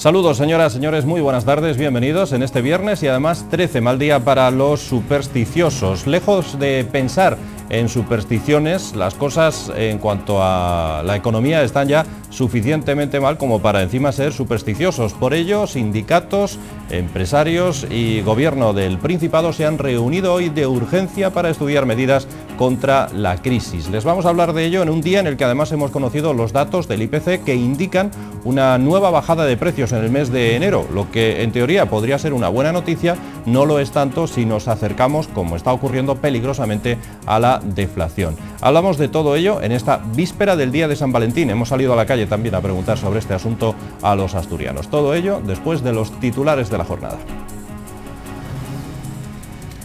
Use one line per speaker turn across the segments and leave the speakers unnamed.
Saludos señoras, señores, muy buenas tardes, bienvenidos en este viernes y además 13, mal día para los supersticiosos. Lejos de pensar en supersticiones, las cosas en cuanto a la economía están ya suficientemente mal como para encima ser supersticiosos. Por ello, sindicatos, empresarios y gobierno del Principado se han reunido hoy de urgencia para estudiar medidas contra la crisis. Les vamos a hablar de ello en un día en el que además hemos conocido los datos del IPC que indican una nueva bajada de precios en el mes de enero, lo que en teoría podría ser una buena noticia, no lo es tanto si nos acercamos, como está ocurriendo peligrosamente, a la deflación. Hablamos de todo ello en esta víspera del día de San Valentín. Hemos salido a la calle también a preguntar sobre este asunto a los asturianos. Todo ello después de los titulares de la jornada.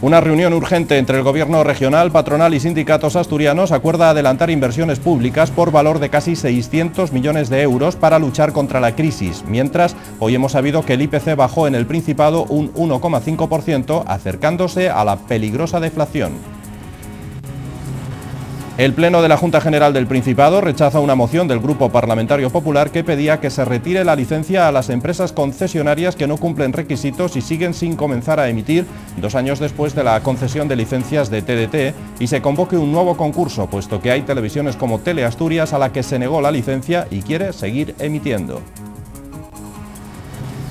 Una reunión urgente entre el Gobierno regional, patronal y sindicatos asturianos acuerda adelantar inversiones públicas por valor de casi 600 millones de euros para luchar contra la crisis, mientras hoy hemos sabido que el IPC bajó en el Principado un 1,5%, acercándose a la peligrosa deflación. El Pleno de la Junta General del Principado rechaza una moción del Grupo Parlamentario Popular que pedía que se retire la licencia a las empresas concesionarias que no cumplen requisitos y siguen sin comenzar a emitir 2 años después de la concesión de licencias de TDT y se convoque un nuevo concurso, puesto que hay televisiones como Teleasturias a la que se negó la licencia y quiere seguir emitiendo.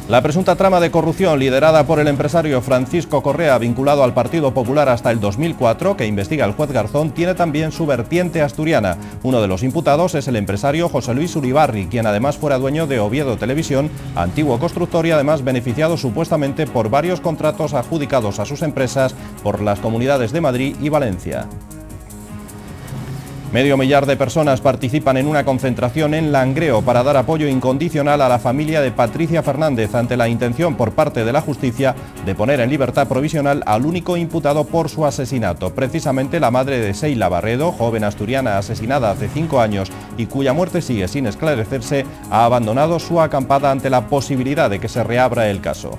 La presunta trama de corrupción liderada por el empresario Francisco Correa, vinculado al Partido Popular hasta el 2004, que investiga el juez Garzón, tiene también su vertiente asturiana. Uno de los imputados es el empresario José Luis Uribarri, quien además fuera dueño de Oviedo Televisión, antiguo constructor y además beneficiado supuestamente por varios contratos adjudicados a sus empresas por las comunidades de Madrid y Valencia. 500.000 de personas participan en una concentración en Langreo para dar apoyo incondicional a la familia de Patricia Fernández ante la intención por parte de la justicia de poner en libertad provisional al único imputado por su asesinato. Precisamente la madre de Seila Barredo, joven asturiana asesinada hace 5 años y cuya muerte sigue sin esclarecerse, ha abandonado su acampada ante la posibilidad de que se reabra el caso.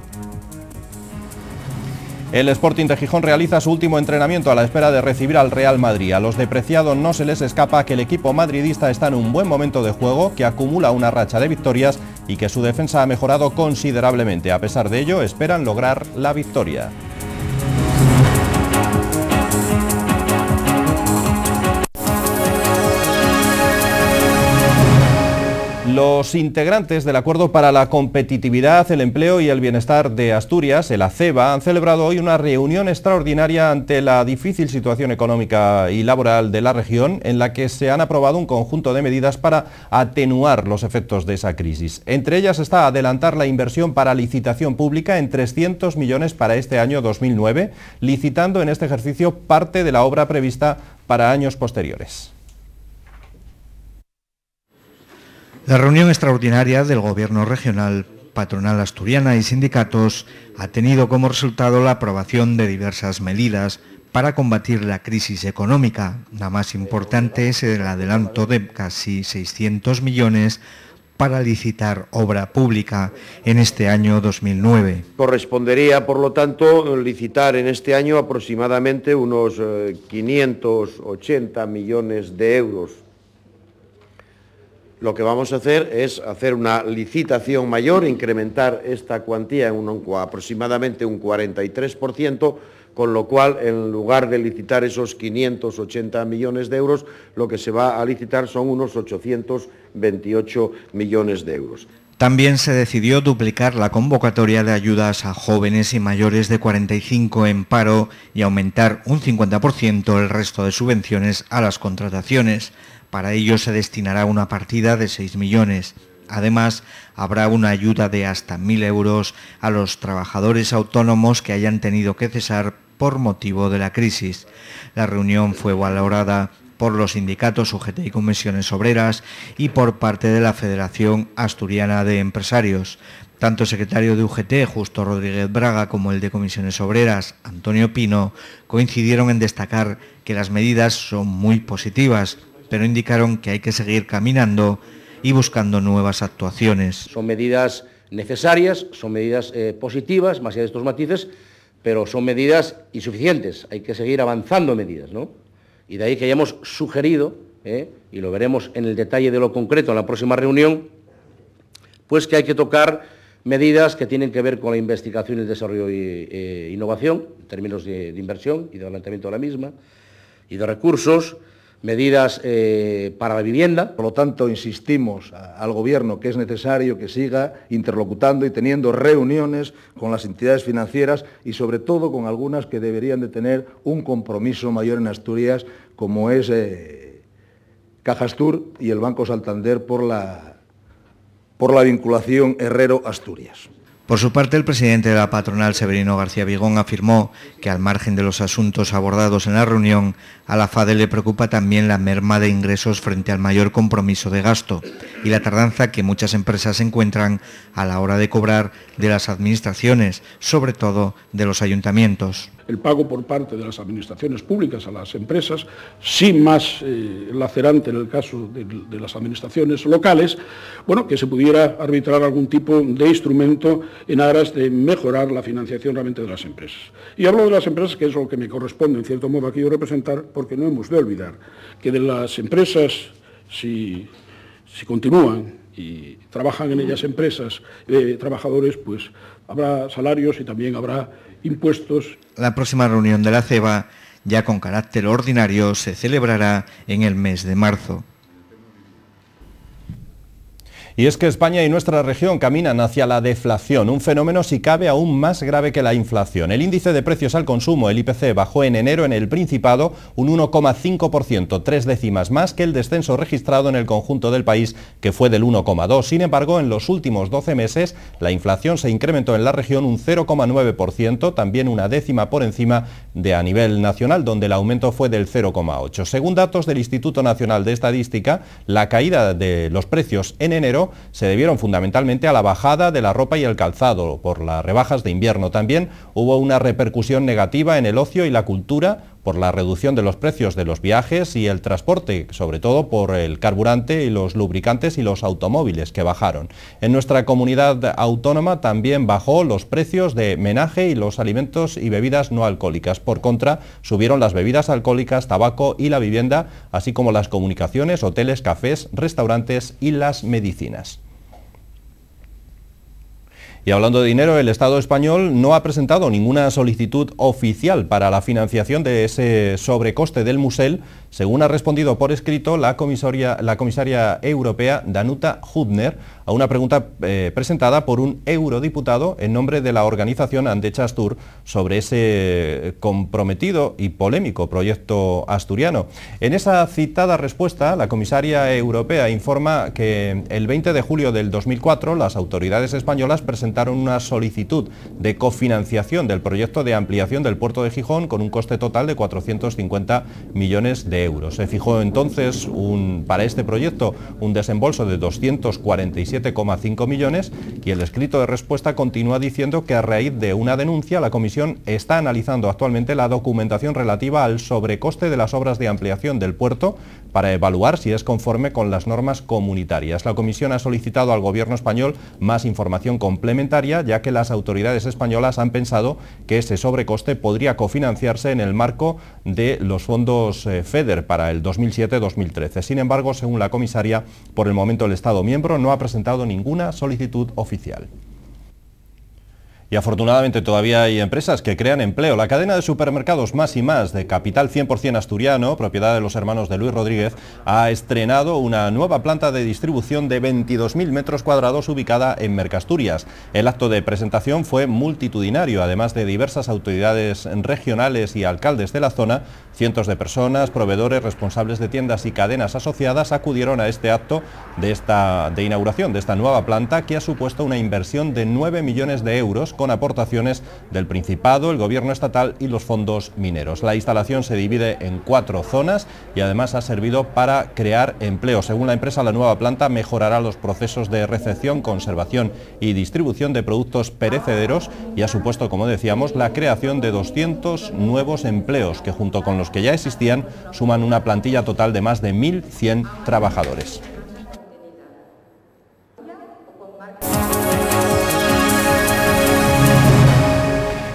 El Sporting de Gijón realiza su último entrenamiento a la espera de recibir al Real Madrid. A los de Preciado no se les escapa que el equipo madridista está en un buen momento de juego, que acumula una racha de victorias y que su defensa ha mejorado considerablemente. A pesar de ello, esperan lograr la victoria. Los integrantes del Acuerdo para la Competitividad, el Empleo y el Bienestar de Asturias, el ACEBA, han celebrado hoy una reunión extraordinaria ante la difícil situación económica y laboral de la región, en la que se han aprobado un conjunto de medidas para atenuar los efectos de esa crisis. Entre ellas está adelantar la inversión para licitación pública en 300 millones para este año 2009, licitando en este ejercicio parte de la obra prevista para años posteriores.
La reunión extraordinaria del Gobierno regional, patronal asturiana y sindicatos ha tenido como resultado la aprobación de diversas medidas para combatir la crisis económica. La más importante es el adelanto de casi 600 millones para licitar obra pública en este año 2009.
Correspondería, por lo tanto, licitar en este año aproximadamente unos 580 millones de euros. Lo que vamos a hacer es hacer una licitación mayor, incrementar esta cuantía en aproximadamente un 43%, con lo cual, en lugar de licitar esos 580 millones de euros, lo que se va a licitar son unos 828 millones de euros.
También se decidió duplicar la convocatoria de ayudas a jóvenes y mayores de 45 en paro y aumentar un 50% el resto de subvenciones a las contrataciones. Para ello se destinará una partida de 6 millones. Además, habrá una ayuda de hasta 1.000 euros a los trabajadores autónomos que hayan tenido que cesar por motivo de la crisis. La reunión fue valorada por los sindicatos UGT y Comisiones Obreras y por parte de la Federación Asturiana de Empresarios. Tanto el secretario de UGT, Justo Rodríguez Braga, como el de Comisiones Obreras, Antonio Pino, coincidieron en destacar que las medidas son muy positivas, pero indicaron que hay que seguir caminando y buscando nuevas actuaciones.
Son medidas necesarias, son medidas positivas, más allá de estos matices, pero son medidas insuficientes. Hay que seguir avanzando medidas, ¿no? Y de ahí que hayamos sugerido, y lo veremos en el detalle de lo concreto en la próxima reunión, pues que hay que tocar medidas que tienen que ver con la investigación, el desarrollo e innovación, en términos de inversión y de adelantamiento de la misma, y de recursos, medidas para la vivienda.
Por lo tanto, insistimos al Gobierno que es necesario que siga interlocutando y teniendo reuniones con las entidades financieras y, sobre todo, con algunas que deberían de tener un compromiso mayor en Asturias, como es Cajastur y el Banco Santander por la vinculación Herrero-Asturias.
Por su parte, el presidente de la patronal, Severino García Vigón, afirmó que al margen de los asuntos abordados en la reunión, a la FADE le preocupa también la merma de ingresos frente al mayor compromiso de gasto y la tardanza que muchas empresas encuentran a la hora de cobrar de las administraciones, sobre todo de los ayuntamientos.
El pago por parte de las administraciones públicas a las empresas, sí más lacerante en el caso de las administraciones locales, bueno, que se pudiera arbitrar algún tipo de instrumento en aras de mejorar la financiación realmente de las empresas. Y hablo de las empresas, que es lo que me corresponde en cierto modo aquí yo representar, porque no hemos de olvidar que de las empresas, si continúan y trabajan en ellas empresas, trabajadores, pues habrá salarios y también habrá impuestos.
La próxima reunión de la CEBA, ya con carácter ordinario, se celebrará en el mes de marzo.
Y es que España y nuestra región caminan hacia la deflación, un fenómeno si cabe aún más grave que la inflación. El índice de precios al consumo, el IPC, bajó en enero en el Principado un 1,5%, 3 décimas más que el descenso registrado en el conjunto del país, que fue del 1,2%. Sin embargo, en los últimos 12 meses, la inflación se incrementó en la región un 0,9%, también una décima por encima de a nivel nacional, donde el aumento fue del 0,8%. Según datos del Instituto Nacional de Estadística, la caída de los precios en enero se debieron fundamentalmente a la bajada de la ropa y el calzado por las rebajas de invierno. También hubo una repercusión negativa en el ocio y la cultura por la reducción de los precios de los viajes y el transporte, sobre todo por el carburante y los lubricantes y los automóviles que bajaron. En nuestra comunidad autónoma también bajó los precios de menaje y los alimentos y bebidas no alcohólicas. Por contra, subieron las bebidas alcohólicas, tabaco y la vivienda, así como las comunicaciones, hoteles, cafés, restaurantes y las medicinas. Y hablando de dinero, el Estado español no ha presentado ninguna solicitud oficial para la financiación de ese sobrecoste del Musel, según ha respondido por escrito la comisaria europea Danuta Hübner a una pregunta presentada por un eurodiputado en nombre de la organización Andechastur sobre ese comprometido y polémico proyecto asturiano. En esa citada respuesta, la comisaria europea informa que el 20 de julio del 2004 las autoridades españolas presentaron una solicitud de cofinanciación del proyecto de ampliación del puerto de Gijón con un coste total de 450 millones de euros. Se fijó entonces para este proyecto un desembolso de 247,5 millones y el escrito de respuesta continúa diciendo que a raíz de una denuncia la Comisión está analizando actualmente la documentación relativa al sobrecoste de las obras de ampliación del puerto para evaluar si es conforme con las normas comunitarias. La Comisión ha solicitado al Gobierno español más información complementaria, ya que las autoridades españolas han pensado que ese sobrecoste podría cofinanciarse en el marco de los fondos FEDER para el 2007-2013. Sin embargo, según la comisaria, por el momento el Estado miembro no ha presentado ninguna solicitud oficial. Y afortunadamente todavía hay empresas que crean empleo. La cadena de supermercados Más y Más, de capital 100% asturiano, propiedad de los hermanos de Luis Rodríguez, ha estrenado una nueva planta de distribución de 22.000 metros cuadrados ubicada en Mercasturias. El acto de presentación fue multitudinario, además de diversas autoridades regionales y alcaldes de la zona. Cientos de personas, proveedores, responsables de tiendas y cadenas asociadas acudieron a este acto de inauguración de esta nueva planta, que ha supuesto una inversión de 9 millones de euros con aportaciones del Principado, el Gobierno estatal y los fondos mineros. La instalación se divide en 4 zonas y además ha servido para crear empleo. Según la empresa, la nueva planta mejorará los procesos de recepción, conservación y distribución de productos perecederos y ha supuesto, como decíamos, la creación de 200 nuevos empleos que, junto con los que ya existían, suman una plantilla total de más de 1.100 trabajadores.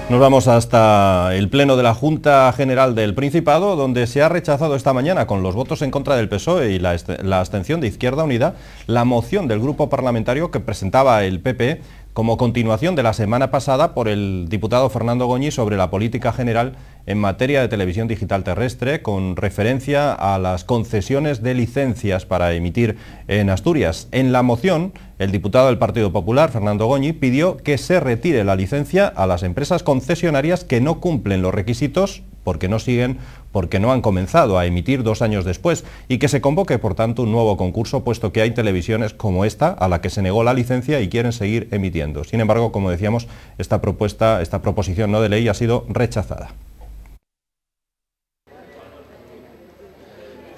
Nos vamos hasta el Pleno de la Junta General del Principado, donde se ha rechazado esta mañana, con los votos en contra del PSOE y la abstención de Izquierda Unida, la moción del grupo parlamentario que presentaba el PP como continuación de la semana pasada por el diputado Fernando Goñi sobre la política general en materia de televisión digital terrestre, con referencia a las concesiones de licencias para emitir en Asturias. En la moción, el diputado del Partido Popular, Fernando Goñi, pidió que se retire la licencia a las empresas concesionarias que no cumplen los requisitos porque no han comenzado a emitir 2 años después, y que se convoque, por tanto, un nuevo concurso, puesto que hay televisiones como esta a la que se negó la licencia y quieren seguir emitiendo. Sin embargo, como decíamos, esta proposición no de ley ha sido rechazada.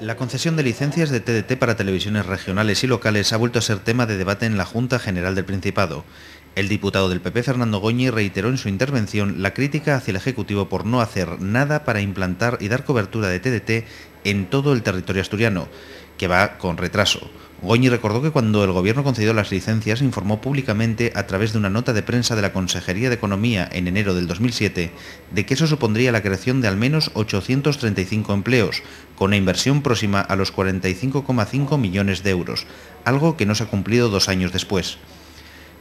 La concesión de licencias de TDT para televisiones regionales y locales ha vuelto a ser tema de debate en la Junta General del Principado. El diputado del PP, Fernando Goñi, reiteró en su intervención la crítica hacia el Ejecutivo por no hacer nada para implantar y dar cobertura de TDT en todo el territorio asturiano, que va con retraso. Goñi recordó que cuando el Gobierno concedió las licencias informó públicamente a través de una nota de prensa de la Consejería de Economía en enero del 2007 de que eso supondría la creación de al menos 835 empleos, con una inversión próxima a los 45,5 millones de euros, algo que no se ha cumplido 2 años después.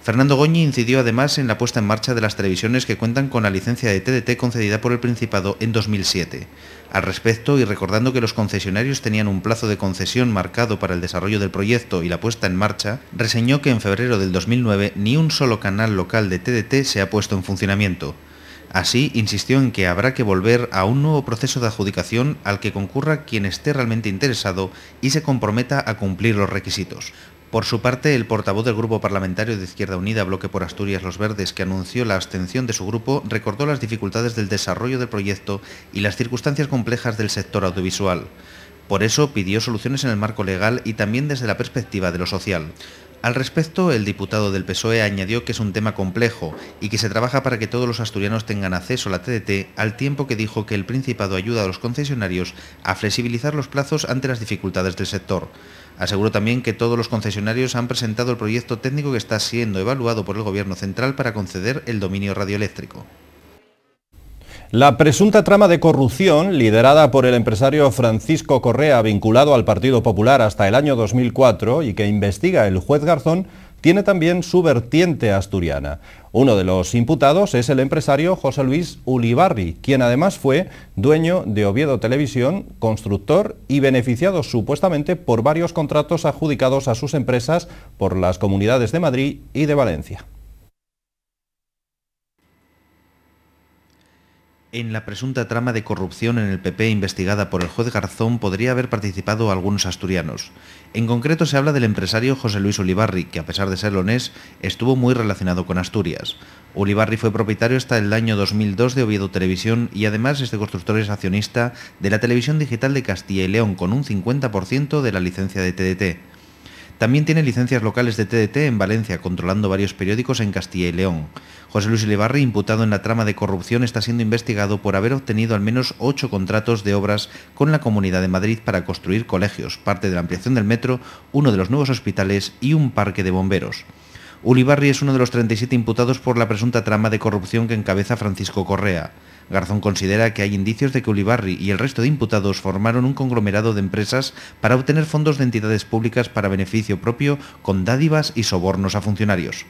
Fernando Goñi incidió además en la puesta en marcha de las televisiones que cuentan con la licencia de TDT concedida por el Principado en 2007. Al respecto, y recordando que los concesionarios tenían un plazo de concesión marcado para el desarrollo del proyecto y la puesta en marcha, reseñó que en febrero del 2009 ni un solo canal local de TDT se ha puesto en funcionamiento. Así, insistió en que habrá que volver a un nuevo proceso de adjudicación al que concurra quien esté realmente interesado y se comprometa a cumplir los requisitos. Por su parte, el portavoz del Grupo Parlamentario de Izquierda Unida, Bloque por Asturias Los Verdes, que anunció la abstención de su grupo, recordó las dificultades del desarrollo del proyecto y las circunstancias complejas del sector audiovisual. Por eso pidió soluciones en el marco legal y también desde la perspectiva de lo social. Al respecto, el diputado del PSOE añadió que es un tema complejo y que se trabaja para que todos los asturianos tengan acceso a la TDT, al tiempo que dijo que el Principado ayuda a los concesionarios a flexibilizar los plazos ante las dificultades del sector. Aseguró también que todos los concesionarios han presentado el proyecto técnico que está siendo evaluado por el Gobierno central para conceder el dominio radioeléctrico.
La presunta trama de corrupción, liderada por el empresario Francisco Correa, vinculado al Partido Popular hasta el año 2004 y que investiga el juez Garzón, tiene también su vertiente asturiana. Uno de los imputados es el empresario José Luis Ulibarri, quien además fue dueño de Oviedo Televisión, constructor y beneficiado supuestamente por varios contratos adjudicados a sus empresas por las comunidades de Madrid y de Valencia.
En la presunta trama de corrupción en el PP investigada por el juez Garzón podría haber participado algunos asturianos. En concreto se habla del empresario José Luis Ulibarri, que a pesar de ser leonés, estuvo muy relacionado con Asturias. Ulibarri fue propietario hasta el año 2002 de Oviedo Televisión y además este constructor es accionista de la televisión digital de Castilla y León con un 50% de la licencia de TDT. También tiene licencias locales de TDT en Valencia, controlando varios periódicos en Castilla y León. José Luis Ulibarri, imputado en la trama de corrupción, está siendo investigado por haber obtenido al menos 8 contratos de obras con la Comunidad de Madrid para construir colegios, parte de la ampliación del metro, uno de los nuevos hospitales y un parque de bomberos. Ulibarri es uno de los 37 imputados por la presunta trama de corrupción que encabeza Francisco Correa. Garzón considera que hay indicios de que Ulibarri y el resto de imputados formaron un conglomerado de empresas para obtener fondos de entidades públicas para beneficio propio con dádivas y sobornos a funcionarios.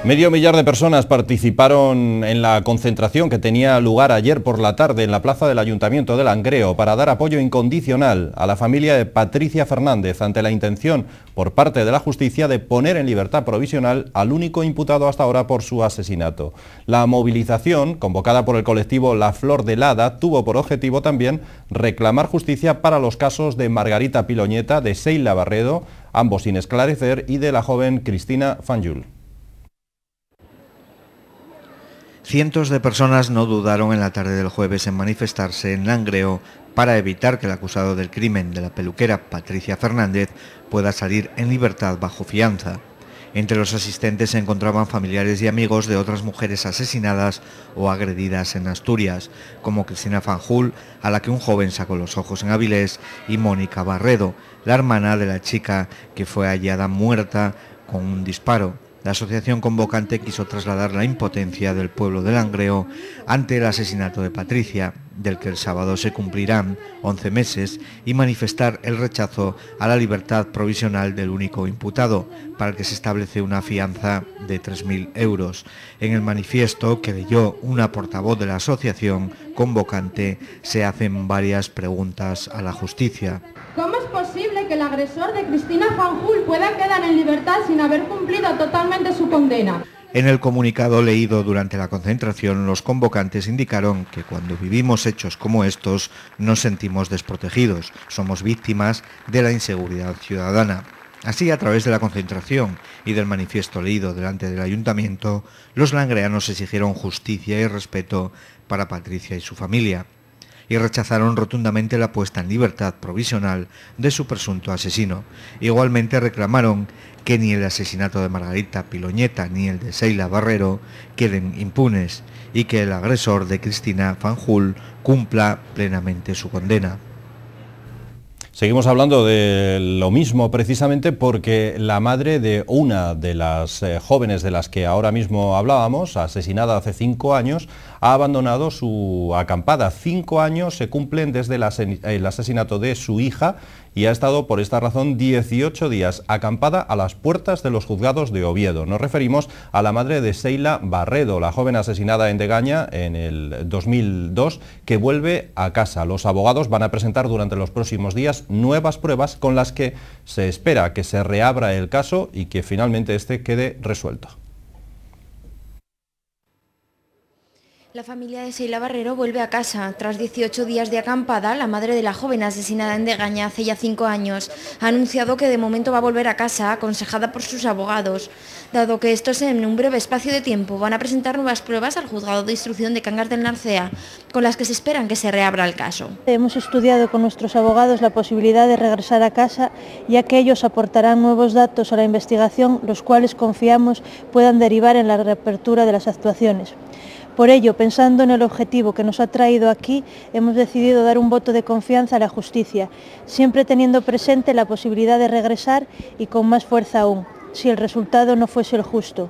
Medio millar de personas participaron en la concentración que tenía lugar ayer por la tarde en la plaza del Ayuntamiento de Langreo para dar apoyo incondicional a la familia de Patricia Fernández ante la intención por parte de la justicia de poner en libertad provisional al único imputado hasta ahora por su asesinato. La movilización, convocada por el colectivo La Flor del Hada, tuvo por objetivo también reclamar justicia para los casos de Margarita Piloñeta, de Seila Barredo, ambos sin esclarecer, y de la joven Cristina Fanjul.
Cientos de personas no dudaron en la tarde del jueves en manifestarse en Langreo para evitar que el acusado del crimen de la peluquera Patricia Fernández pueda salir en libertad bajo fianza. Entre los asistentes se encontraban familiares y amigos de otras mujeres asesinadas o agredidas en Asturias, como Cristina Fanjul, a la que un joven sacó los ojos en Avilés, y Mónica Barredo, la hermana de la chica que fue hallada muerta con un disparo. La asociación convocante quiso trasladar la impotencia del pueblo de Langreo ante el asesinato de Patricia, del que el sábado se cumplirán 11 meses, y manifestar el rechazo a la libertad provisional del único imputado, para el que se establece una fianza de 3.000 euros. En el manifiesto que leyó una portavoz de la asociación convocante se hacen varias preguntas a la justicia.
¿Cómo es posible que el agresor de Cristina Fanjul pueda quedar en libertad sin haber cumplido totalmente su condena?
En el comunicado leído durante la concentración, los convocantes indicaron que cuando vivimos hechos como estos nos sentimos desprotegidos, somos víctimas de la inseguridad ciudadana. Así, a través de la concentración y del manifiesto leído delante del ayuntamiento, los langreanos exigieron justicia y respeto para Patricia y su familia, y rechazaron rotundamente la puesta en libertad provisional de su presunto asesino. Igualmente reclamaron que ni el asesinato de Margarita Piloñeta ni el de Seila Barrero queden impunes y que el agresor de Cristina Fanjul cumpla plenamente su condena.
Seguimos hablando de lo mismo precisamente porque la madre de una de las jóvenes de las que ahora mismo hablábamos, asesinada hace 5 años, ha abandonado su acampada. 5 años se cumplen desde el asesinato de su hija y ha estado por esta razón 18 días acampada a las puertas de los juzgados de Oviedo. Nos referimos a la madre de Seila Barredo, la joven asesinada en Degaña en el 2002, que vuelve a casa. Los abogados van a presentar durante los próximos días nuevas pruebas con las que se espera que se reabra el caso y que finalmente este quede resuelto.
La familia de Seila Barrero vuelve a casa. Tras 18 días de acampada, la madre de la joven asesinada en Degaña hace ya 5 años ha anunciado que de momento va a volver a casa, aconsejada por sus abogados. Dado que estos en un breve espacio de tiempo van a presentar nuevas pruebas al juzgado de instrucción de Cangas del Narcea, con las que se esperan que se reabra el caso.
Hemos estudiado con nuestros abogados la posibilidad de regresar a casa, ya que ellos aportarán nuevos datos a la investigación, los cuales confiamos puedan derivar en la reapertura de las actuaciones. Por ello, pensando en el objetivo que nos ha traído aquí, hemos decidido dar un voto de confianza a la justicia, siempre teniendo presente la posibilidad de regresar y con más fuerza aún, si el resultado no fuese el justo.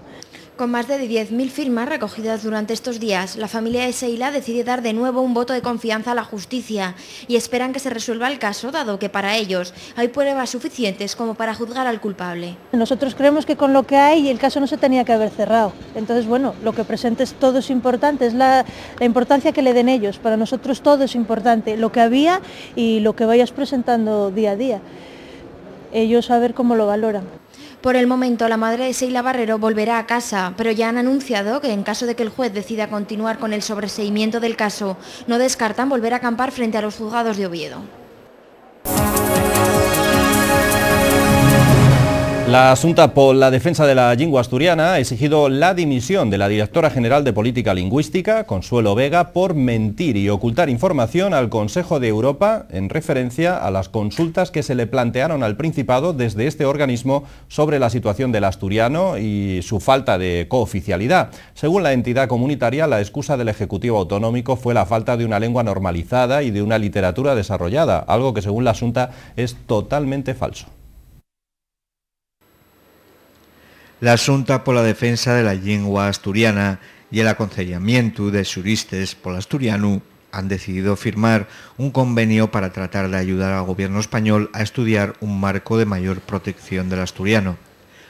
Con más de 10.000 firmas recogidas durante estos días, la familia de Seila decide dar de nuevo un voto de confianza a la justicia y esperan que se resuelva el caso, dado que para ellos hay pruebas suficientes como para juzgar al culpable.
Nosotros creemos que con lo que hay el caso no se tenía que haber cerrado. Entonces, bueno, lo que presentes todo es importante, es la importancia que le den ellos. Para nosotros todo es importante, lo que había y lo que vayas presentando día a día. Ellos a ver cómo lo valoran.
Por el momento, la madre de Seila Barrero volverá a casa, pero ya han anunciado que en caso de que el juez decida continuar con el sobreseimiento del caso, no descartan volver a acampar frente a los juzgados de Oviedo.
La Junta por la Defensa de la Lengua Asturiana ha exigido la dimisión de la directora general de Política Lingüística, Consuelo Vega, por mentir y ocultar información al Consejo de Europa en referencia a las consultas que se le plantearon al Principado desde este organismo sobre la situación del asturiano y su falta de cooficialidad. Según la entidad comunitaria, la excusa del Ejecutivo Autonómico fue la falta de una lengua normalizada y de una literatura desarrollada, algo que según la Junta es totalmente falso.
La Junta por la Defensa de la Lengua Asturiana y el aconsellamiento de juristes por l'asturiano han decidido firmar un convenio para tratar de ayudar al gobierno español a estudiar un marco de mayor protección del asturiano.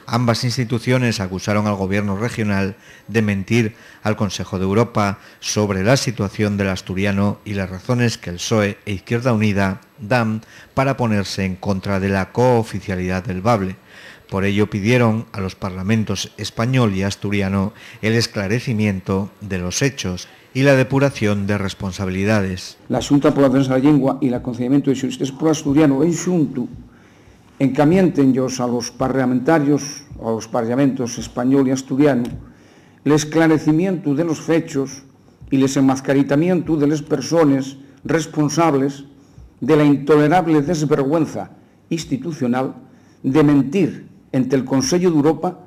Ambas instituciones acusaron al gobierno regional de mentir al Consejo de Europa sobre la situación del asturiano y las razones que el PSOE e Izquierda Unida dan para ponerse en contra de la cooficialidad del Bable. Por ello pidieron a los parlamentos español y asturiano el esclarecimiento de los hechos y la depuración de responsabilidades.
La Xunta pola Defensa da Lengua e o Aconsellamento de Xuristes por asturiano en xunto encamiéntenllos a los parlamentarios, a los parlamentos español y asturiano, el esclarecimiento de los hechos y el desenmascaritamiento de las personas responsables de la intolerable desvergüenza institucional de mentir ante el Consejo de Europa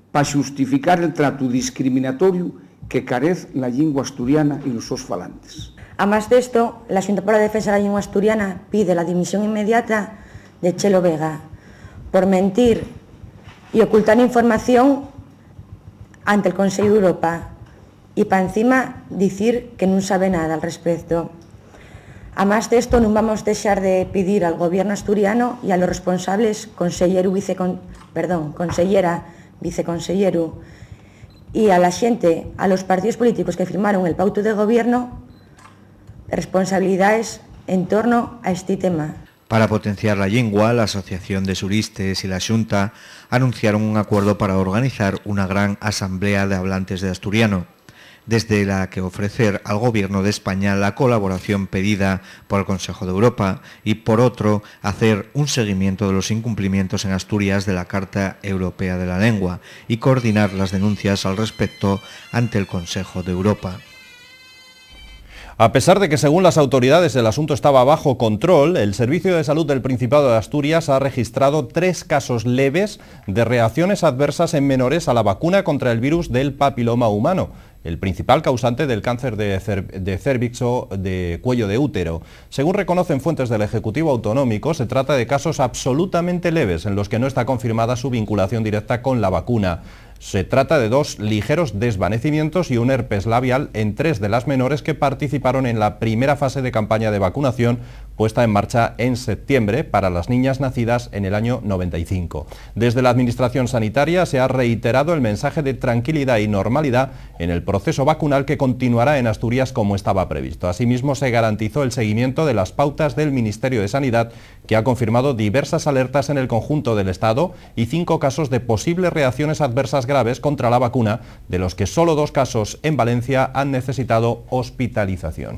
para justificar el trato discriminatorio que carece la lengua asturiana y los sus falantes.
A más de esto, la Xunta por la Defensa de la Lengua Asturiana pide la dimisión inmediata de Chelo Vega por mentir y ocultar información ante el Consejo de Europa y para encima decir que no sabe nada al respecto. A más de esto, no vamos a dejar de pedir al gobierno asturiano y a los responsables, consellera, viceconsellero, y a la gente, a los partidos políticos que firmaron el pacto de gobierno, responsabilidades en torno a este tema.
Para potenciar la lengua, la Asociación de Suristes y la Xunta anunciaron un acuerdo para organizar una gran asamblea de hablantes de asturiano, desde la que ofrecer al Gobierno de España la colaboración pedida por el Consejo de Europa y, por otro, hacer un seguimiento de los incumplimientos en Asturias de la Carta Europea de la Lengua y coordinar las denuncias al respecto ante el Consejo de Europa.
A pesar de que según las autoridades el asunto estaba bajo control, el Servicio de Salud del Principado de Asturias ha registrado 3 casos leves de reacciones adversas en menores a la vacuna contra el virus del papiloma humano, el principal causante del cáncer de cérvix o de cuello de útero. Según reconocen fuentes del Ejecutivo Autonómico, se trata de casos absolutamente leves en los que no está confirmada su vinculación directa con la vacuna. Se trata de 2 ligeros desvanecimientos y un herpes labial en 3 de las menores que participaron en la primera fase de campaña de vacunación puesta en marcha en septiembre para las niñas nacidas en el año 95. Desde la Administración Sanitaria se ha reiterado el mensaje de tranquilidad y normalidad en el proceso vacunal que continuará en Asturias como estaba previsto. Asimismo, se garantizó el seguimiento de las pautas del Ministerio de Sanidad, que ha confirmado diversas alertas en el conjunto del Estado y 5 casos de posibles reacciones adversas graves contra la vacuna, de los que solo 2 casos en Valencia han necesitado hospitalización.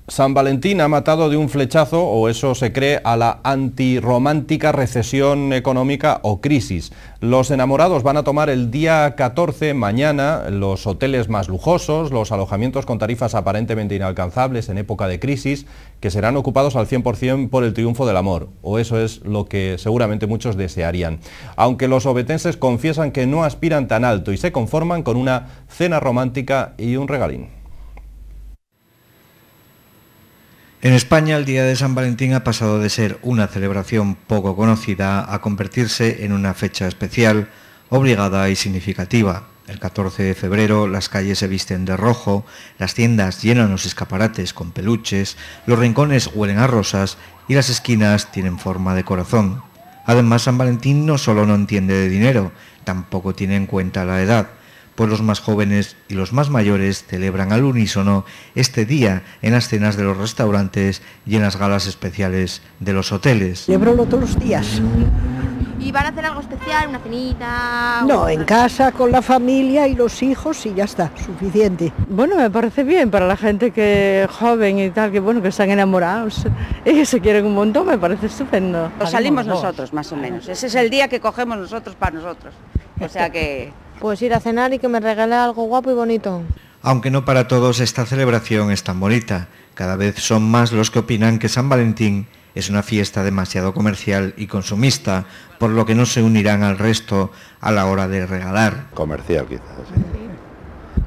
San Valentín ha matado de un flechazo, o eso se cree, a la antirromántica recesión económica o crisis. Los enamorados van a tomar el día 14, mañana, los hoteles más lujosos, los alojamientos con tarifas aparentemente inalcanzables en época de crisis, que serán ocupados al 100% por el triunfo del amor, o eso es lo que seguramente muchos desearían. Aunque los obetenses confiesan que no aspiran tan alto y se conforman con una cena romántica y un regalín.
En España, el Día de San Valentín ha pasado de ser una celebración poco conocida a convertirse en una fecha especial, obligada y significativa. El 14 de febrero las calles se visten de rojo, las tiendas llenan los escaparates con peluches, los rincones huelen a rosas y las esquinas tienen forma de corazón. Además, San Valentín no solo no entiende de dinero, tampoco tiene en cuenta la edad, pues los más jóvenes y los más mayores celebran al unísono este día en las cenas de los restaurantes y en las galas especiales de los hoteles.
Celebro todos los días.
¿Y van a hacer algo especial, una cenita?
No, en casa con la familia y los hijos y ya está, suficiente.
Bueno, me parece bien para la gente que joven y tal, que bueno, que están enamorados y que se quieren un montón, me parece estupendo.
Pues salimos nosotros, más o menos. Ese es el día que cogemos nosotros para nosotros. O sea que...
Pues ir a cenar y que me regale algo guapo y bonito.
Aunque no para todos esta celebración es tan bonita, cada vez son más los que opinan que San Valentín es una fiesta demasiado comercial y consumista, por lo que no se unirán al resto a la hora de regalar.
Comercial quizás, sí.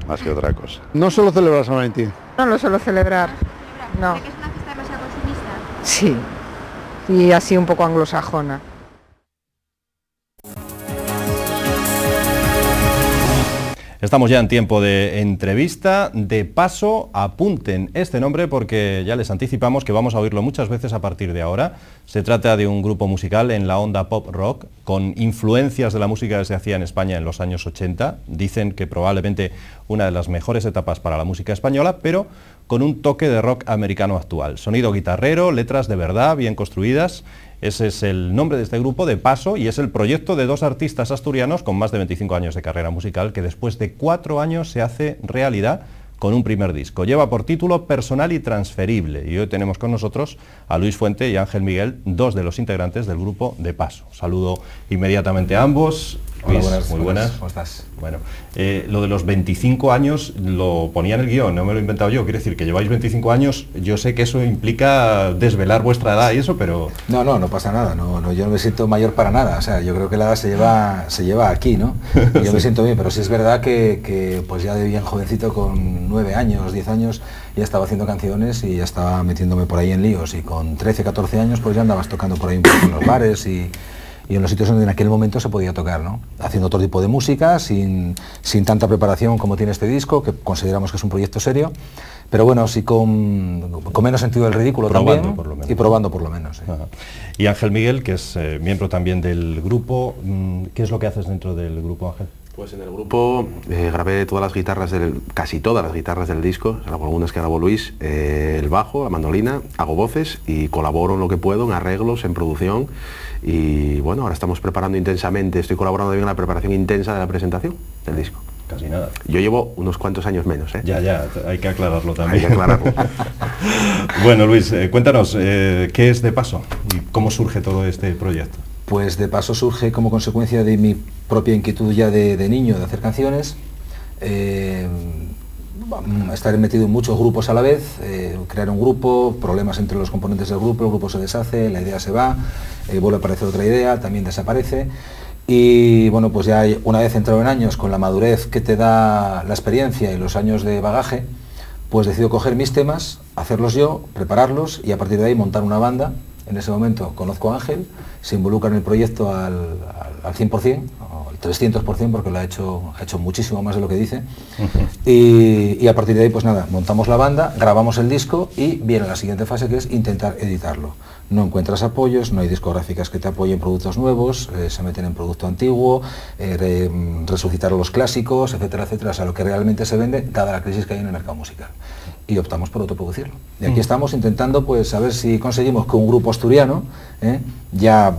Más que otra cosa.
No solo celebrar San Valentín.
No lo suelo celebrar, no.
¿Cree que es una fiesta demasiado consumista?
Sí, y así un poco anglosajona.
Estamos ya en tiempo de entrevista. De paso, apunten este nombre porque ya les anticipamos que vamos a oírlo muchas veces a partir de ahora. Se trata de un grupo musical en la onda pop rock con influencias de la música que se hacía en España en los años 80. Dicen que probablemente una de las mejores etapas para la música española, pero con un toque de rock americano actual. Sonido guitarrero, letras de verdad, bien construidas. Ese es el nombre de este grupo, De Paso, y es el proyecto de 2 artistas asturianos con más de 25 años de carrera musical que después de 4 años se hace realidad con un primer disco. Lleva por título Personal y Transferible y hoy tenemos con nosotros a Luis Fuente y Ángel Miguel, 2 de los integrantes del grupo De Paso. Saludo inmediatamente a ambos. Luis,
hola,
muy buenas.
¿Cómo estás?
Bueno, lo de los 25 años lo ponía en el guión, no me lo he inventado yo, quiere decir que lleváis 25 años, yo sé que eso implica desvelar vuestra edad y eso, pero...
No pasa nada, yo no me siento mayor para nada, o sea, yo creo que la edad se lleva aquí, ¿no? Yo sí. Me siento bien, pero sí es verdad que pues ya de bien jovencito, con 9 años, 10 años, ya estaba haciendo canciones y ya estaba metiéndome por ahí en líos, y con 13, 14 años pues ya andabas tocando por ahí un poco en los bares y y en los sitios donde en aquel momento se podía tocar, ¿no? Haciendo otro tipo de música, sin tanta preparación como tiene este disco, que consideramos que es un proyecto serio, pero bueno, sí con menos sentido del ridículo también, por lo menos, y probando por lo menos. Sí.
Y Ángel Miguel, que es miembro también del grupo, ¿qué es lo que haces dentro del grupo, Ángel?
Pues en el grupo grabé todas las guitarras, casi todas las guitarras del disco, algunas que grabó Luis, el bajo, la mandolina, hago voces y colaboro en lo que puedo, en arreglos, en producción, y bueno, ahora estamos preparando intensamente, estoy colaborando bien en la preparación intensa de la presentación del disco.
Casi nada.
Yo llevo unos cuantos años menos, ¿eh?
Ya, hay que aclararlo también.
Hay que aclararlo.
Bueno, Luis, cuéntanos, ¿qué es De Paso y cómo surge todo este proyecto?
Pues De Paso surge como consecuencia de mi propia inquietud ya de niño, de hacer canciones, estar metido en muchos grupos a la vez, crear un grupo, problemas entre los componentes del grupo, el grupo se deshace, la idea se va, vuelve a aparecer otra idea, también desaparece, y bueno, pues ya una vez entrado en años, con la madurez que te da la experiencia y los años de bagaje, pues decido coger mis temas, hacerlos yo, prepararlos y a partir de ahí montar una banda. En ese momento conozco a Ángel, se involucra en el proyecto al 100%, o al 300%, porque lo ha hecho muchísimo más de lo que dice. Y a partir de ahí, pues nada, montamos la banda, grabamos el disco y viene la siguiente fase, que es intentar editarlo. No encuentras apoyos, no hay discográficas que te apoyen productos nuevos, se meten en producto antiguo, resucitar los clásicos, etcétera, etcétera, o sea, lo que realmente se vende, dada la crisis que hay en el mercado musical. Y optamos por autoproducirlo. Y aquí estamos intentando, pues, a ver si conseguimos que un grupo asturiano, ya,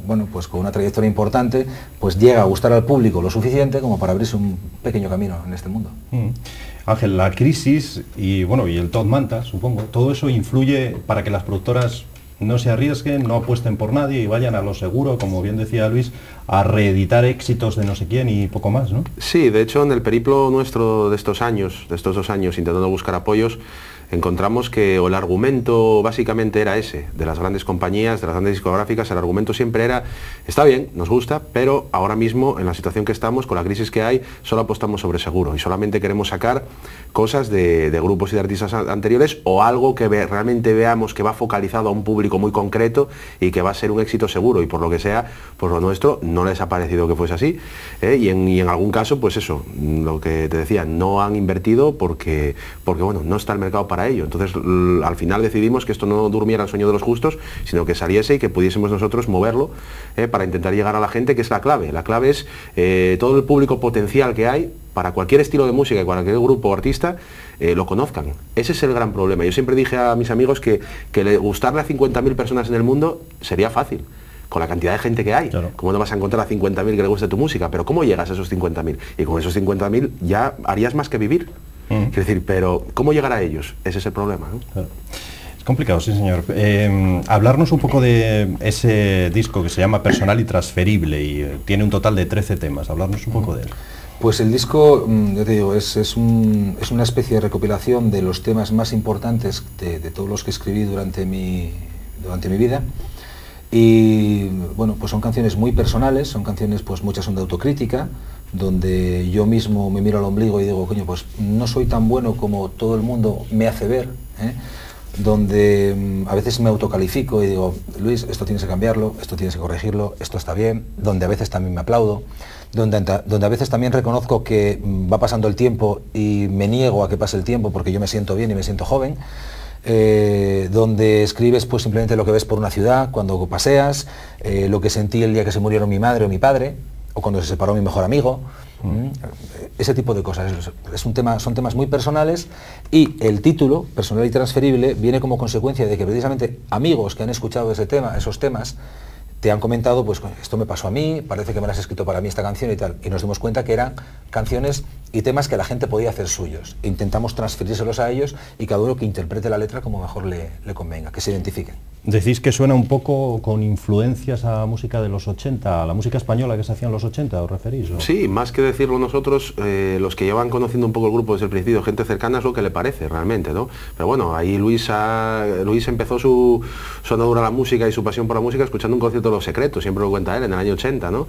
bueno, pues con una trayectoria importante, pues llega a gustar al público lo suficiente como para abrirse un pequeño camino en este mundo.
Ángel, la crisis y, bueno, y el Top Manta, supongo, todo eso influye para que las productoras no se arriesguen, no apuesten por nadie y vayan a lo seguro, como bien decía Luis, a reeditar éxitos de no sé quién y poco más, ¿no?
Sí, de hecho en el periplo nuestro de estos 2 años intentando buscar apoyos, encontramos que el argumento básicamente era ese, de las grandes compañías, de las grandes discográficas, el argumento siempre era, está bien, nos gusta, pero ahora mismo en la situación que estamos, con la crisis que hay, solo apostamos sobre seguro y solamente queremos sacar cosas de grupos y de artistas anteriores o algo que realmente veamos que va focalizado a un público muy concreto y que va a ser un éxito seguro, y por lo que sea, pues lo nuestro no les ha parecido que fuese así, y en algún caso, pues eso, lo que te decía, no han invertido porque bueno, no está el mercado para ello. Entonces al final decidimos que esto no durmiera el sueño de los justos, sino que saliese y que pudiésemos nosotros moverlo para intentar llegar a la gente, que es la clave. La clave es todo el público potencial que hay para cualquier estilo de música y cualquier grupo o artista, lo conozcan. Ese es el gran problema. Yo siempre dije a mis amigos que gustarle a 50.000 personas en el mundo sería fácil, con la cantidad de gente que hay. Claro. ¿Cómo no vas a encontrar a 50.000 que le guste tu música? Pero ¿cómo llegas a esos 50.000? Y con esos 50.000 ya harías más que vivir. Quiero decir, pero ¿cómo llegar a ellos? Ese es el problema, ¿no?
Claro. Es complicado, sí, señor. Hablarnos un poco de ese disco que se llama Personal y Transferible y tiene un total de 13 temas. Hablarnos un poco de él.
Pues el disco, yo te digo, es una especie de recopilación de los temas más importantes de todos los que escribí durante mi vida. Y bueno, pues son canciones muy personales, son canciones, pues muchas son de autocrítica, donde yo mismo me miro al ombligo y digo, coño, pues no soy tan bueno como todo el mundo me hace ver, donde a veces me autocalifico y digo, Luis, esto tienes que cambiarlo, esto tienes que corregirlo, esto está bien, donde a veces también me aplaudo, donde a veces también reconozco que va pasando el tiempo y me niego a que pase el tiempo porque yo me siento bien y me siento joven, donde escribes pues simplemente lo que ves por una ciudad cuando paseas, lo que sentí el día que se murieron mi madre o mi padre, o cuando se separó mi mejor amigo, ese tipo de cosas. Son temas muy personales y el título, Personal y Transferible, viene como consecuencia de que precisamente amigos que han escuchado esos temas, te han comentado, pues esto me pasó a mí, parece que me lo has escrito para mí esta canción y tal, y nos dimos cuenta que eran canciones y temas que la gente podía hacer suyos. Intentamos transferírselos a ellos y cada uno que interprete la letra como mejor le convenga, que se identifiquen.
Decís que suena un poco con influencias a música de los 80, a la música española que se hacía en los 80, ¿os referís? ¿O?
Sí, más que decirlo nosotros, los que llevan conociendo un poco el grupo desde el principio, gente cercana, es lo que le parece realmente, ¿no? Pero bueno, ahí Luis empezó su andadura a la música y su pasión por la música escuchando un concierto de Los Secretos, siempre lo cuenta él, en el año 80, ¿no?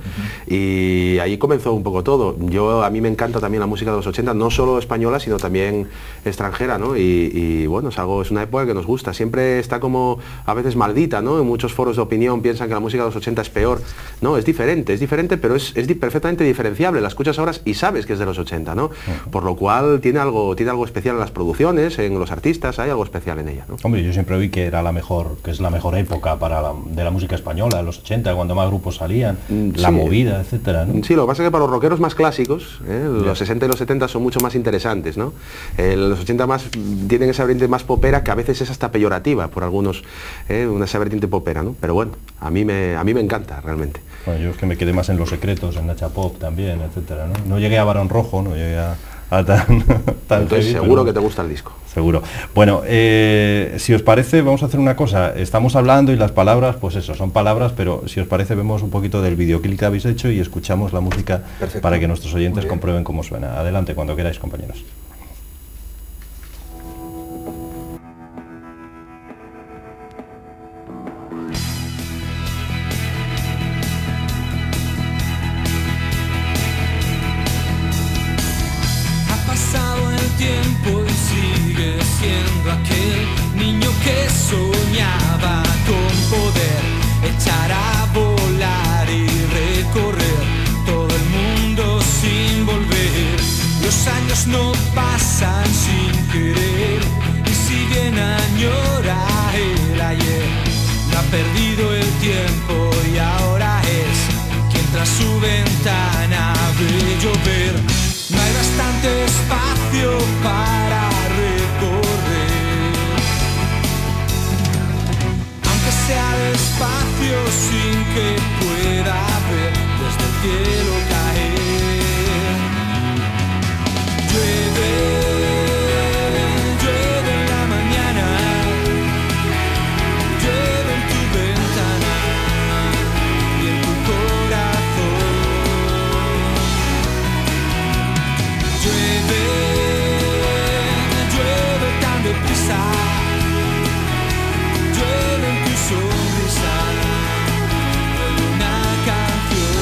Y ahí comenzó un poco todo. A mí me encanta también la música de los 80, no solo española, sino también extranjera, ¿no? Y bueno, es una época que nos gusta. Siempre está como, a veces veces maldita, ¿no? En muchos foros de opinión piensan que la música de los 80 es peor. No, es diferente, pero es perfectamente diferenciable. La escuchas ahora y sabes que es de los 80, ¿no? Por lo cual tiene algo especial en las producciones, en los artistas, hay algo especial en ella, ¿no?
Hombre, yo siempre vi que era que es la mejor época de la música española, los 80, cuando más grupos salían, la movida, etcétera, ¿no?
Sí, lo que pasa es que para los rockeros más clásicos, los 60 y los 70 son mucho más interesantes, ¿no? Los 80 más tienen esa vertiente más popera, que a veces es hasta peyorativa por algunos, esa vertiente popera, ¿no? Pero bueno, a mí me encanta realmente.
Bueno, yo es que me quedé más en Los Secretos, en Nacha Pop también, etcétera, ¿no? No llegué a Barón Rojo, no llegué a tan
entonces
heavy,
seguro
pero
que te gusta el disco.
Seguro. Bueno, si os parece, vamos a hacer una cosa. Estamos hablando y las palabras, pues eso, son palabras, pero si os parece, vemos un poquito del videoclip que habéis hecho y escuchamos la música. Perfecto. Para que nuestros oyentes comprueben cómo suena. Adelante, cuando queráis, compañeros.
Tiempo y sigue siendo aquel niño que soñaba con poder echar a volar y recorrer todo el mundo sin volver. Los años no pasan sin querer y si bien añora el ayer, no ha perdido el tiempo y ahora es quien tras su ventana ve llover. No hay bastante espacio para recorrer, aunque sea despacio sin que pueda ver desde el cielo caer. Llueve, llueve en la mañana, llueve en tu ventana y en tu corazón. Llueve, llueve tan deprisa, llueve en tu sonrisa, llueve una canción.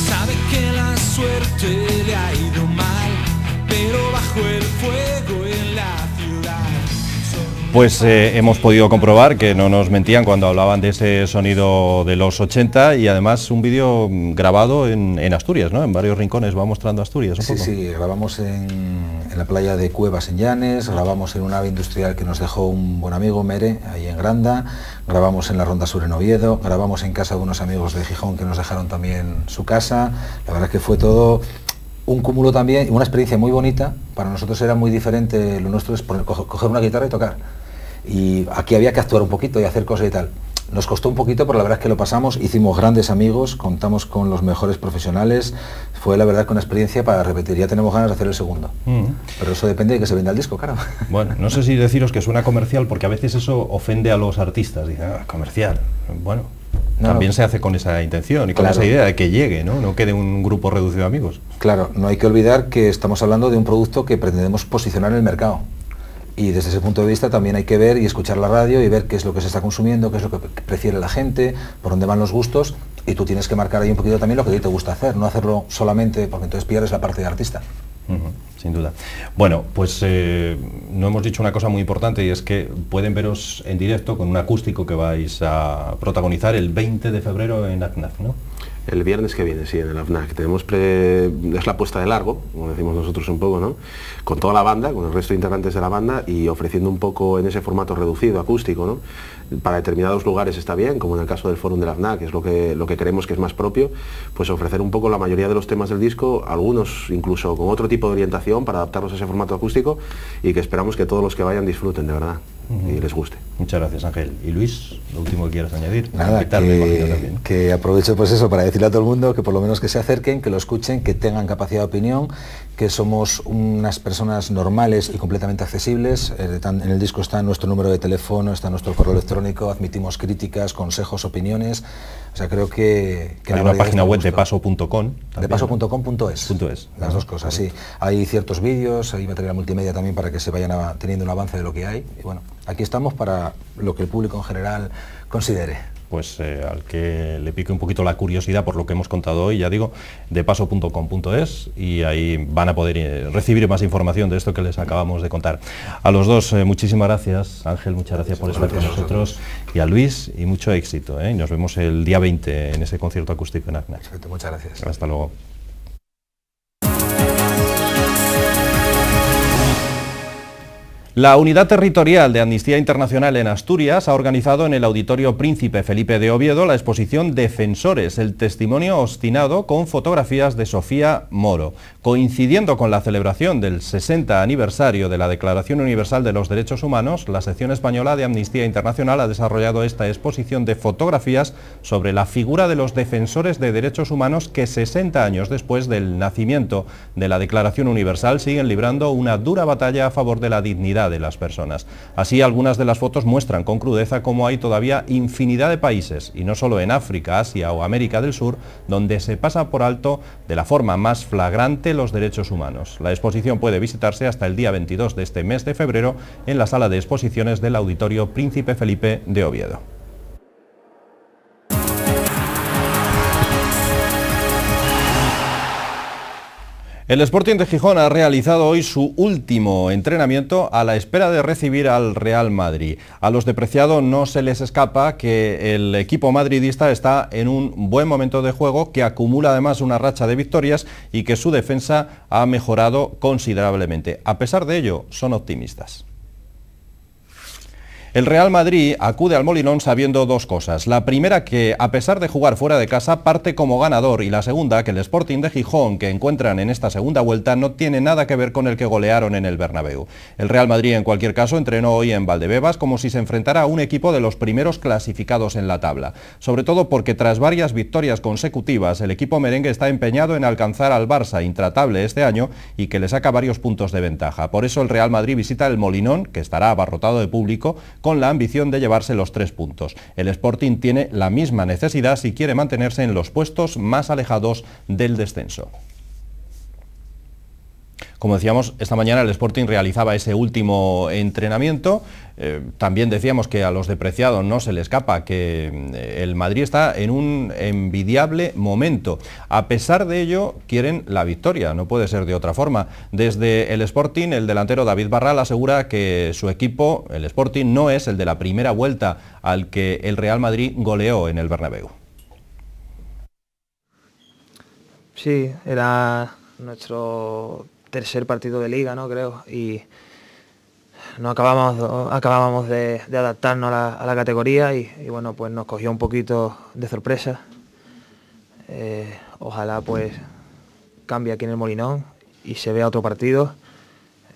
Sabe que la suerte le ha ido mal, pero bajo el fuego en la ciudad.
Pues hemos podido comprobar que no nos mentían cuando hablaban de ese sonido de los 80 y además un vídeo grabado en Asturias, ¿no? En varios rincones va mostrando Asturias un poco.
Sí, grabamos en la playa de Cuevas en Llanes, grabamos en una nave industrial que nos dejó un buen amigo, Mere, ahí en Granda, grabamos en la Ronda Sur en Oviedo, grabamos en casa de unos amigos de Gijón que nos dejaron también su casa. La verdad es que fue todo un cúmulo también, una experiencia muy bonita. Para nosotros era muy diferente, lo nuestro es coger una guitarra y tocar. Y aquí había que actuar un poquito y hacer cosas y tal. Nos costó un poquito, pero la verdad es que lo pasamos, hicimos grandes amigos, contamos con los mejores profesionales, fue la verdad que una experiencia para repetir. Ya tenemos ganas de hacer el segundo, pero eso depende de que se venda el disco, claro.
Bueno, no sé si deciros que suena comercial, porque a veces eso ofende a los artistas, dicen, comercial, bueno, también se hace con esa intención y con esa idea de que llegue, ¿no? No quede un grupo reducido de amigos.
Claro, no hay que olvidar que estamos hablando de un producto que pretendemos posicionar en el mercado. Y desde ese punto de vista también hay que ver y escuchar la radio y ver qué es lo que se está consumiendo, qué es lo que prefiere la gente, por dónde van los gustos, y tú tienes que marcar ahí un poquito también lo que a ti te gusta hacer, no hacerlo solamente porque entonces pierdes la parte de artista.
Sin duda. Bueno, pues no hemos dicho una cosa muy importante y es que pueden veros en directo con un acústico que vais a protagonizar el 20 de febrero en ACNAF, ¿no?
El viernes que viene, sí, en el AFNAC. Es la puesta de largo, como decimos nosotros un poco, ¿no? Con toda la banda, con el resto de integrantes de la banda y ofreciendo un poco en ese formato reducido, acústico, ¿no? Para determinados lugares está bien, como en el caso del Fórum del AFNAC, que es lo que creemos que es más propio, pues ofrecer un poco la mayoría de los temas del disco, algunos incluso con otro tipo de orientación para adaptarlos a ese formato acústico y que esperamos que todos los que vayan disfruten de verdad y les guste.
Muchas gracias, Ángel. Y Luis, lo último que quieras añadir.
Nada, que aprovecho pues eso para decirle a todo el mundo que por lo menos que se acerquen, que lo escuchen, que tengan capacidad de opinión, que somos unas personas normales y completamente accesibles. En el disco está nuestro número de teléfono, está nuestro correo electrónico, admitimos críticas, consejos, opiniones. O sea, creo que
hay una página web de paso.com.
De paso.com.es. Las dos cosas, sí. Hay ciertos vídeos, hay material multimedia también para que se vayan teniendo un avance de lo que hay. Y bueno, aquí estamos para lo que el público en general considere.
pues al que le pique un poquito la curiosidad por lo que hemos contado hoy, ya digo, depaso.com.es, y ahí van a poder recibir más información de esto que les acabamos de contar. A los dos, muchísimas gracias. Ángel, muchas gracias por estar con nosotros, y a Luis, y mucho éxito, ¿eh? Nos vemos el día 20 en ese concierto acústico en Aznar.
Perfecto, muchas gracias.
Hasta luego. La Unidad Territorial de Amnistía Internacional en Asturias ha organizado en el Auditorio Príncipe Felipe de Oviedo la exposición Defensores, el testimonio obstinado, con fotografías de Sofía Moro. Coincidiendo con la celebración del 60 aniversario de la Declaración Universal de los Derechos Humanos, la sección española de Amnistía Internacional ha desarrollado esta exposición de fotografías sobre la figura de los defensores de derechos humanos que 60 años después del nacimiento de la Declaración Universal siguen librando una dura batalla a favor de la dignidad de las personas. Así, algunas de las fotos muestran con crudeza cómo hay todavía infinidad de países, y no solo en África, Asia o América del Sur, donde se pasa por alto de la forma más flagrante los derechos humanos. La exposición puede visitarse hasta el día 22 de este mes de febrero en la sala de exposiciones del Auditorio Príncipe Felipe de Oviedo. El Sporting de Gijón ha realizado hoy su último entrenamiento a la espera de recibir al Real Madrid. A los de Preciado no se les escapa que el equipo madridista está en un buen momento de juego, que acumula además una racha de victorias y que su defensa ha mejorado considerablemente. A pesar de ello, son optimistas. El Real Madrid acude al Molinón sabiendo dos cosas. La primera, que a pesar de jugar fuera de casa parte como ganador, y la segunda, que el Sporting de Gijón que encuentran en esta segunda vuelta no tiene nada que ver con el que golearon en el Bernabéu. El Real Madrid, en cualquier caso, entrenó hoy en Valdebebas como si se enfrentara a un equipo de los primeros clasificados en la tabla. Sobre todo porque tras varias victorias consecutivas, el equipo merengue está empeñado en alcanzar al Barça, intratable este año, y que le saca varios puntos de ventaja. Por eso el Real Madrid visita el Molinón, que estará abarrotado de público, con la ambición de llevarse los 3 puntos. El Sporting tiene la misma necesidad si quiere mantenerse en los puestos más alejados del descenso. Como decíamos, esta mañana el Sporting realizaba ese último entrenamiento. También decíamos que a los de Preciado no se le escapa que el Madrid está en un envidiable momento. A pesar de ello, quieren la victoria, no puede ser de otra forma. Desde el Sporting, el delantero David Barral asegura que su equipo, el Sporting, no es el de la primera vuelta al que el Real Madrid goleó en el Bernabéu.
Sí, era nuestro tercer partido de liga, ¿no? Creo, y no acabábamos de adaptarnos a la categoría y bueno, pues nos cogió un poquito de sorpresa. Ojalá pues cambie aquí en el Molinón y se vea otro partido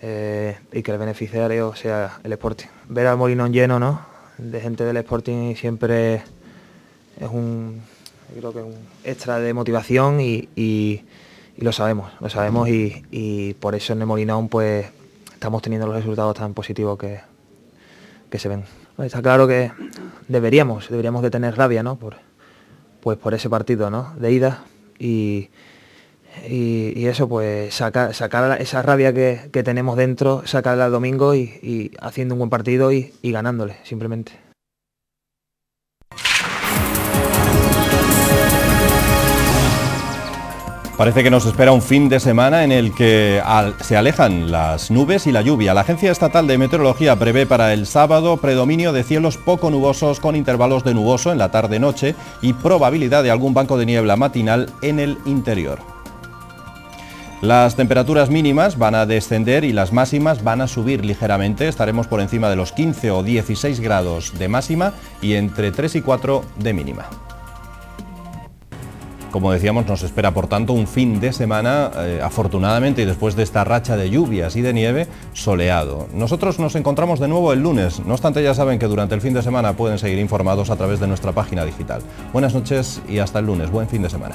y que el beneficiario sea el Sporting. Ver al Molinón lleno, ¿no?, de gente del Sporting siempre es creo que un extra de motivación y lo sabemos y por eso en el Molinón pues estamos teniendo los resultados tan positivos que se ven. Está claro que deberíamos de tener rabia, ¿no?, por ese partido, ¿no?, de ida y eso, pues sacar esa rabia que tenemos dentro, sacarla el domingo y haciendo un buen partido y ganándole, simplemente.
Parece que nos espera un fin de semana en el que se alejan las nubes y la lluvia. La Agencia Estatal de Meteorología prevé para el sábado predominio de cielos poco nubosos con intervalos de nuboso en la tarde-noche y probabilidad de algún banco de niebla matinal en el interior. Las temperaturas mínimas van a descender y las máximas van a subir ligeramente. Estaremos por encima de los 15 o 16 grados de máxima y entre 3 y 4 de mínima. Como decíamos, nos espera por tanto un fin de semana, afortunadamente, y después de esta racha de lluvias y de nieve, soleado. Nosotros nos encontramos de nuevo el lunes, no obstante ya saben que durante el fin de semana pueden seguir informados a través de nuestra página digital. Buenas noches y hasta el lunes, buen fin de semana.